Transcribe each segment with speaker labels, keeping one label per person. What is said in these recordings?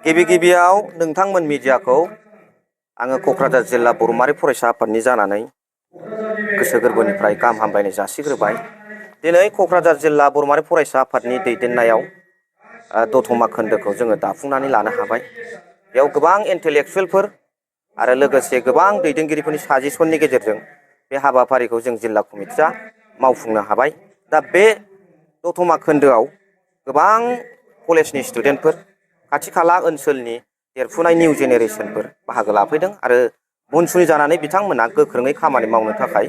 Speaker 1: गिबियाव नोंथांमोन मिडियाखौ आङो क'क्राझार जिल्ला बर'माहारि फरायसा आफादनि जानानै गोसो गोरबोनिफ्राय गाहाम हामलायनाय जासिग्रोबाय। दिनै क'क्राझार जिल्ला बर'माहारि फरायसा आफादनि दैदेननायाव दतमा खोन्दोखौ जोङो दाफुंनानै लानो हाबाय। बेयाव गोबां इन्टेलेक्सुयेलफोर आरो लोगोसे गोबां दैदेनगिरिफोरनि साजेसननि गेजेरजों बे हाबाफारिखौ जों जिल्ला कमिटिया मावफुंनो हाबाय। दा बे दतमा खोन्दोआव गोबां कलेजनि स्टुडेन्टफोर, खाथि खाला ओनसोलनि देरफुनाय निउ जेनेरेसनफोर बाहागो लाफैदों आरो बनसुनि जानानै बिथांमोना गोख्रोङै खामानि मावनो थाखाय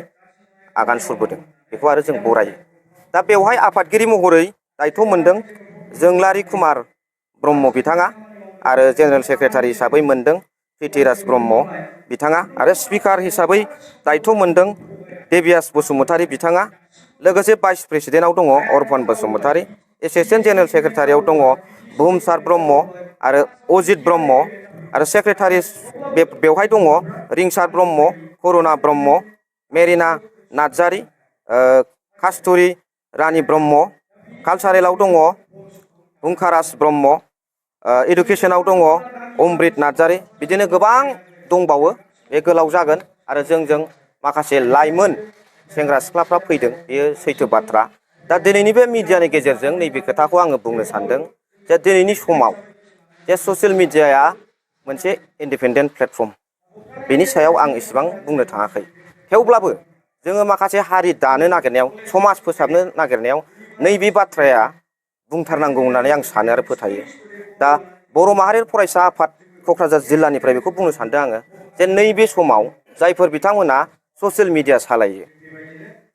Speaker 1: आगान सुरबोदों। बेखौ आरो जों बरायो। दा बेवहाय आफादगिरि महरै दायथ' मोनदों जोंलारि कुमार ब्रह्म बिथाङा आरो जेनेरेल सेक्रेटारि हिसाबै मोनदों प्रिथिराज ब्रह्म बिथाङा आरो स्पिकार हिसाबै दायथ' मोनदों देबियास बसुमतारी बिथाङा। लोगोसे भाइस प्रेसिडेन्टआव दङ अर्पन बसुमतारी, एसिस्टेन्ट जेनेरेल सेक्रेटारियाव दङ बुहुमसार ब्रह्म आरो अजित ब्रह्म आरो सेक्रेटारि बेवहाय दङ रिंसार ब्रह्म, करुणा ब्रह्म, मेरिना नार्जारी, कास्तुरि रानी ब्रह्म, कालसारेलाव दङ हुंकाराज ब्रह्म, इडुकेसनाव दङ अमृत नार्जारी। बिदिनो गोबां दंबावो, बे गोलाव जागोन आरो जोंजों माखासे लाइमोन सेंग्रा सिख्लाफ्रा फैदों, बेयो सैथो बाथ्रा। दा दिनैनि बे मिडियानि गेजेरजों नैबे खोथाखौ आङो बुंनो सानदों जे दिनैनि समाव जे ससियेल मिडियाया मोनसे इन्डिपेन्डेन्ट प्लेटफर्म, बेनि सायाव आं इसेबां बुंनो थाङाखै। थेवब्लाबो जोङो माखासे हारि दानो नागिरनायाव, समाज फोसाबनो नागिरनायाव नैबे बाथ्राया बुंथारनांगौ होननानै आं सानो आरो फोथायो। दा बर' माहारि फरायसा आफाद क'क्राझार जिल्लानिफ्राय बेखौ बुंनो सानदों आङो जे नैबे समाव जायफोर बिथांमोना ससियेल मिडिया सालायो,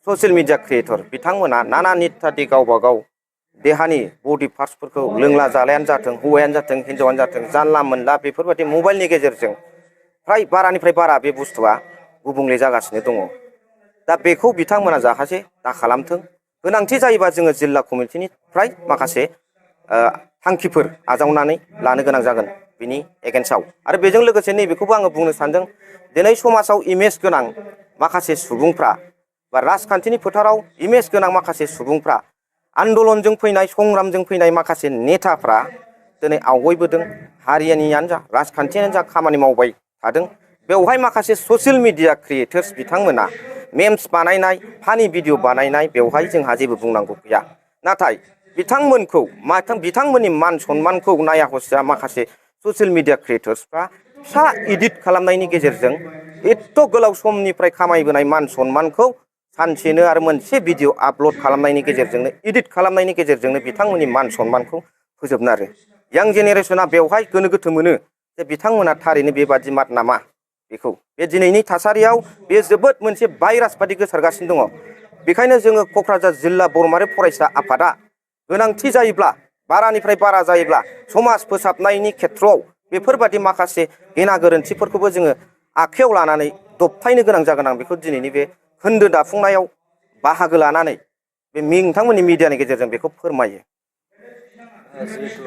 Speaker 1: ससियेल मिडिया क्रिएटर, बिथांमोना नाना निथादि गावबा गाव देहानि बडि पार्टसफोरखौ लोंला जालायानो जाथों, हौवायानो जाथों, हिन्जावानो जाथों, जानला मोनला बेफोरबायदि मबाइलनि गेजेरजों फ्राय बारानिफ्राय बारा बे बुस्थुआ गुबुंले जागासिनो दङ। दा बेखौ बिथांमोना जाहाथे दा खालामथों। गोनांथि जायोबा जोङो जिल्ला कमिटिनिफ्राय माखासे थांखिफोर आजावनानै लानो गोनां जागोन बिनि एगेन्स्टआव। आरो बेजों लोगोसे नैबेखौबो आङो बुंनो सानदों दिनै समाजाव इमेज गोनां माखासे सुबुंफ्रा बा राजखान्थिनि फोथाराव इमेज गोनां माखासे सुबुंफ्रा, आन्दलनजों फैनाय, संग्रामजों फैनाय माखासे नेताफ्रा दिनै आवगायबोदों। हारियानियानो जा, राजखान्थियानो जा खामानि मावबाय थादों। बेवहाय माखासे ससियेल मिडिया क्रिएटर्स बिथांमोना मेम्स बानायनाय, फानि भिडिअ बानायनाय, बेवहाय जोंहा जेबो बुंनांगौ गैया। नाथाय बिथांमोननि मान सन्मानखौ नाया हसिया माखासे ससियेल मिडिया क्रिएटर्सफ्रा फिसा इडिट खालामनायनि गेजेरजों एथ' गोलाव समनिफ्राय खामायबोनाय मान सन्मानखौ सानसेनो आरो मोनसे भिडिअ आपल'ड खालामनायनि गेजेरजोंनो, इडिट खालामनायनि गेजेरजोंनो बिथांमोननि मान सन्मानखौ फोजोबनो आरो यां जेनेरेसना बेवहाय गोनो गोथो मोनो जे बिथांमोना थारैनो बेबादि माद नामा। बेखौ बे दिनैनि थासारियाव बे जोबोद मोनसे भाइरास बादि गोसारगासिनो दङ। बेखायनो जोङो क'क्राझार जिल्ला बर' माहारि फरायसा आफादा गोनांथि जायोब्ला, बारानिफ्राय बारा जायोब्ला समाज फोसाबनायनि खेथ्रआव बेफोरबादि माखासे गेना गोरोन्थिफोरखौबो जोङो आखायाव लानानै दबथायनो गोनां जागोन। आं बेखौ दिनैनि बे खोन्दो दाफुंनायाव बाहागो लानानै बे नोंथांमोननि मिडियानि गेजेरजों बेखौ फोरमायो।
Speaker 2: जिहेतु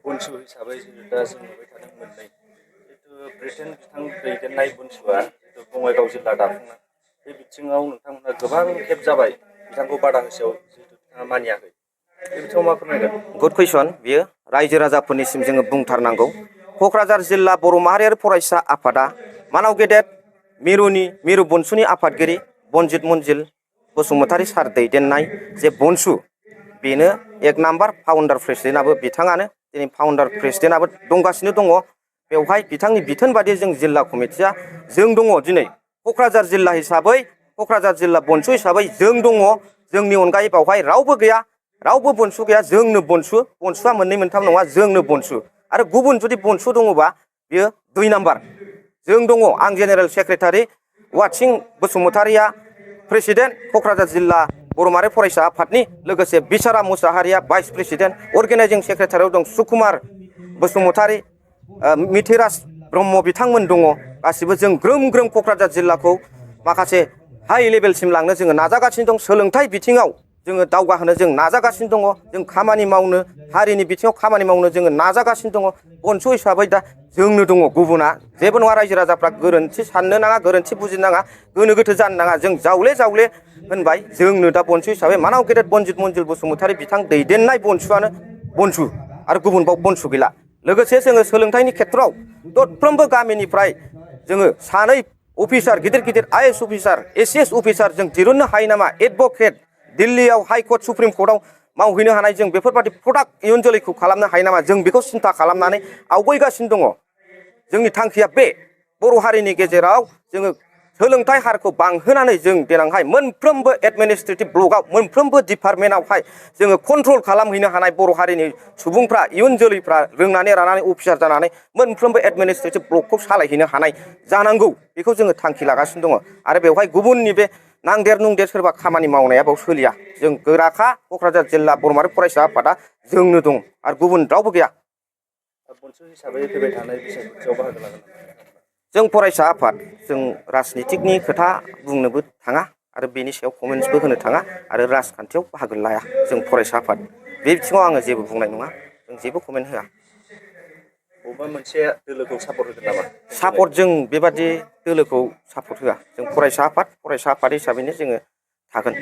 Speaker 2: बनसु हिसाबै दा जों नुबाय थादों मोननै, जिहेतु ब्रिटेन बिथां दैदेननाय बनसुआ जिहेतु बङाइगाव जिल्ला दाफुंनाय, बे बिथिङाव नोंथांमोना गोबां खेब जाबाय बिथांखौ बादा होसेयाव जिहेतु बिथाङा मानियाखै, बे बिथिङाव मा फोरमायगोन?
Speaker 1: गुड कुइसन। बियो रायजो राजाफोरनिसिम जोङो बुंथारनांगौ। क'क्राझार जिल्ला बर' माहारियारि फरायसा आफादा मानाव गेदेर मिरु बनसुनि आफादगिरि बनजित मन्जिल बसुमतारी सार दैदेननाय जे बनसु, बेनो एक नाम्बार फाउन्डार प्रेसिडेन्टआबो बिथाङानो। दिनै फाउन्डार प्रेसिडेन्टआबो दंगासिनो दङ। बेवहाय बिथांनि बिथोन बादि जों जिल्ला कमिटिया जों दङ। दिनै क'क्राझार जिल्ला हिसाबै, क'क्राझार जिल्ला बनसु हिसाबै जों दङ। जोंनि अनगायै बावहाय रावबो गैया, रावबो बनसु गैया। जोंनो बनसु, बनसुआ मोननै मोनथाम नङा, जोंनो बनसु। आरो गुबुन जुदि बनसु दङबा बियो 2 नाम्बार। जों दङ। आं जेनेरेल सेक्रेटारि, वाटसिं बसुमतारीया प्रेसिडेन्ट क'क्राझार जिल्ला बर' माहारि फरायसा आफादनि, लोगोसे बिसारा मुसाहारिया भाइस प्रेसिडेन्ट, अर्गेनाइजिं सेक्रेटारियाव दं सुकुमार बसुमतारी, मिथिराज ब्रह्म बिथांमोन दङ। गासिबो जों ग्रोम ग्रोम क'क्राझार जिल्लाखौ माखासे हाइ लेभेलसिम लांनो जोङो नाजागासिनो दं। सोलोंथाइ बिथिङाव जोङो दावगाहोनो जों नाजागासिनो दङ। जों खामानि मावनो, हारिनि बिथिङाव खामानि मावनो जोङो नाजागासिनो दङ। बनसु हिसाबै दा जोंनो दङ, गुबुना जेबो नङा। रायजो राजाफ्रा गोरोन्थि साननो नाङा, गोरोन्थि बुजिनो नाङा, गोनो गोथो जानो नाङा। जों जावले जावले होनबाय जोंनो दा बनसु हिसाबै मानाव गेदेर बनजित मन्जिल बसुमतारी बिथां दैदेननाय बनसुआनो बनसु, आरो गुबुन बाव बनसु गैला। लोगोसे जोङो सोलोंथाइनि खेथ्रआव दरफ्रोमबो गामिनिफ्राय जोङो सानै अफिसार गिदिर गिदिर IAS अफिसार ACS अफिसार जों दिरुननो हायो नामा एडभकेट दिल्लीयाव हाइकर्ट सुप्रिम कर्टआव मावहैनो हानाय जों बेफोरबादि प्रडाक्ट इयुन जोलैखौ खालामनो हायो नामा जों बेखौ सिन्था खालामनानै आवगायगासिनो दङ जोंनि थांखिया बे बर' हारिनि गेजेराव जोङो सोलोंथाइ हारखौ बांहोनानै जों देनांहाय मोनफ्रोमबो एडमिनिस्ट्रेटिभ ब्लकआव मोनफ्रोमबो डिपार्टमेन्टआवहाय जोङो कन्ट्रल खालामहैनो हानाय बर' हारिनि सुबुंफ्रा इयुन जोलैफ्रा रोंनानै रानानै अफिसार जानानै मोनफ्रोमबो एडमिनिस्ट्रेटिभ ब्लकखौ सालायहैनो हानाय जानांगौ बेखौ जोङो थांखि लागासिनो दङ आरो बेवहाय गुबुननि बे नांदेर नुंदेर सोरबा खामानि मावनाया बाव सोलिया जों गोराखा क'क्राझार जिल्ला बर' माहारि फरायसा आफादा जोंनो दं आरो गुबुन रावबो गैया।
Speaker 2: बनसु हिसाबै फैबाय थानाय बिसायख'थियाव बाहागो लागोन।
Speaker 1: जों फरायसा आफाद जों राजनितिकनि खोथा बुंनोबो थाङा आरो बेनि सायाव कमेन्टसबो होनो थाङा आरो राजखान्थियाव बाहागो लाया जों फरायसा आफाद बे बिथिङाव आङो जेबो बुंनाय नङा जों जेबो कमेन्ट होआ।
Speaker 2: बबेबा मोनसे दोलोखौ सापर्ट होगोन नामा?
Speaker 1: सापर्ट जों बेबादि दोलोखौ सापर्ट होआ जों फरायसा आफाद हिसाबैनो जोङो थागोन।